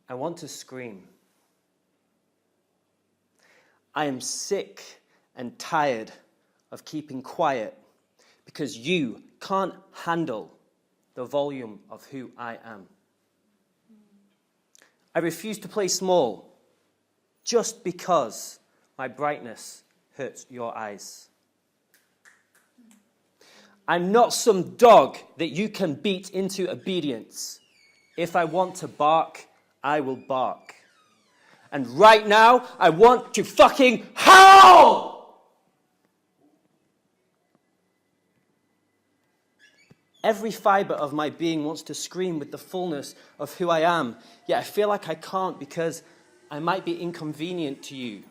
I want to scream. I am sick and tired of keeping quiet because you can't handle the volume of who I am. I refuse to play small just because my brightness hurts your eyes. I'm not some dog that you can beat into obedience. If I want to bark, I will bark. And right now, I want to fucking howl! Every fibre of my being wants to scream with the fullness of who I am, yet I feel like I can't because I might be inconvenient to you.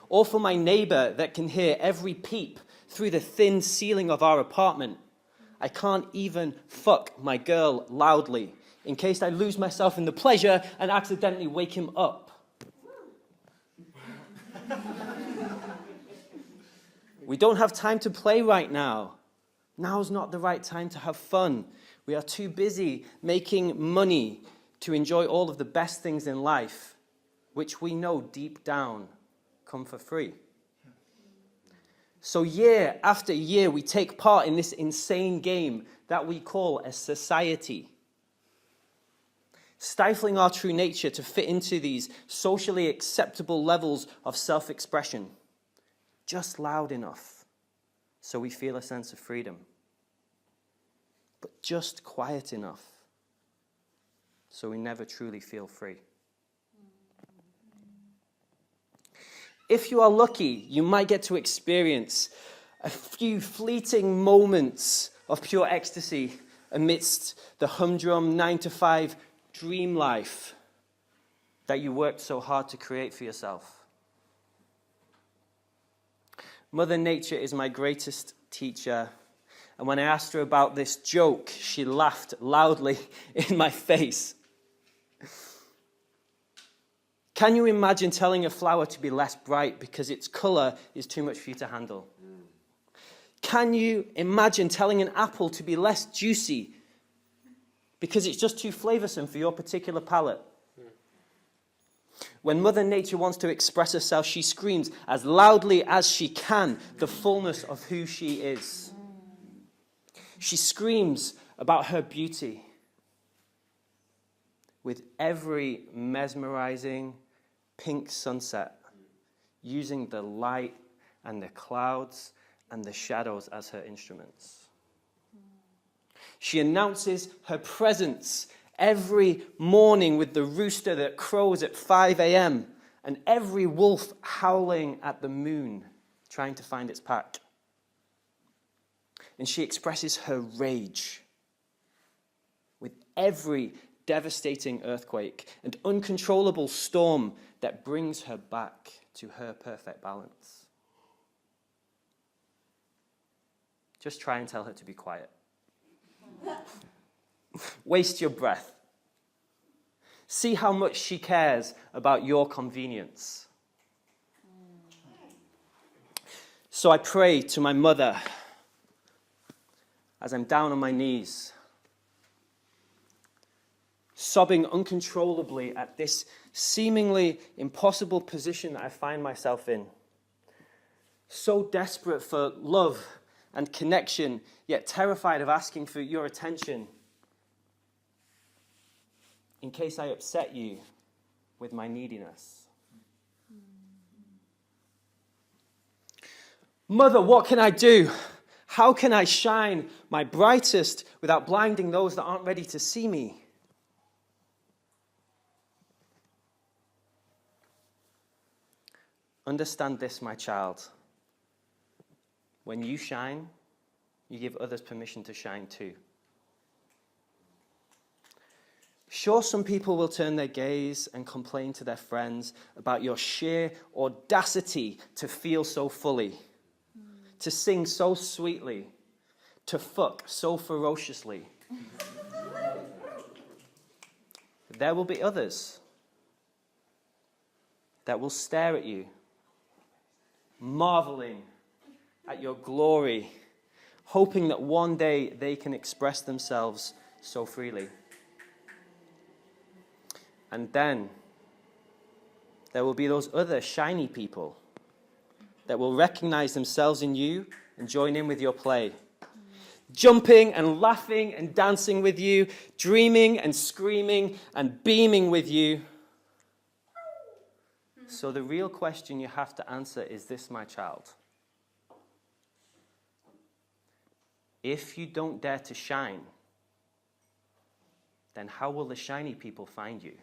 Or for my neighbour that can hear every peep through the thin ceiling of our apartment. I can't even fuck my girl loudly in case I lose myself in the pleasure and accidentally wake him up. We don't have time to play right now. Now's not the right time to have fun. We are too busy making money to enjoy all of the best things in life, which we know deep down come for free. So year after year, we take part in this insane game that we call a society, stifling our true nature to fit into these socially acceptable levels of self-expression, just loud enough so we feel a sense of freedom, but just quiet enough so we never truly feel free. If you are lucky, you might get to experience a few fleeting moments of pure ecstasy amidst the humdrum 9-to-5 dream life that you worked so hard to create for yourself. Mother Nature is my greatest teacher, and when I asked her about this joke, she laughed loudly in my face. Can you imagine telling a flower to be less bright because its color is too much for you to handle? Can you imagine telling an apple to be less juicy because it's just too flavorsome for your particular palate? When Mother Nature wants to express herself, she screams as loudly as she can the fullness of who she is. She screams about her beauty with every mesmerizing pink sunset, using the light and the clouds and the shadows as her instruments. She announces her presence every morning with the rooster that crows at 5 a.m. and every wolf howling at the moon, trying to find its pack. And she expresses her rage with every devastating earthquake and uncontrollable storm that brings her back to her perfect balance. Just try and tell her to be quiet. Waste your breath. See how much she cares about your convenience. So I pray to my mother as I'm down on my knees, sobbing uncontrollably at this seemingly impossible position that I find myself in. So desperate for love and connection, yet terrified of asking for your attention in case I upset you with my neediness. Mother, what can I do? How can I shine my brightest without blinding those that aren't ready to see me? Understand this, my child. When you shine, you give others permission to shine too. Sure, some people will turn their gaze and complain to their friends about your sheer audacity to feel so fully, to sing so sweetly, to fuck so ferociously. There will be others that will stare at you, marveling at your glory, hoping that one day they can express themselves so freely. And then there will be those other shiny people that will recognize themselves in you and join in with your play. Jumping and laughing and dancing with you, dreaming and screaming and beaming with you. So the real question you have to answer is this, my child. If you don't dare to shine, then how will the shiny people find you?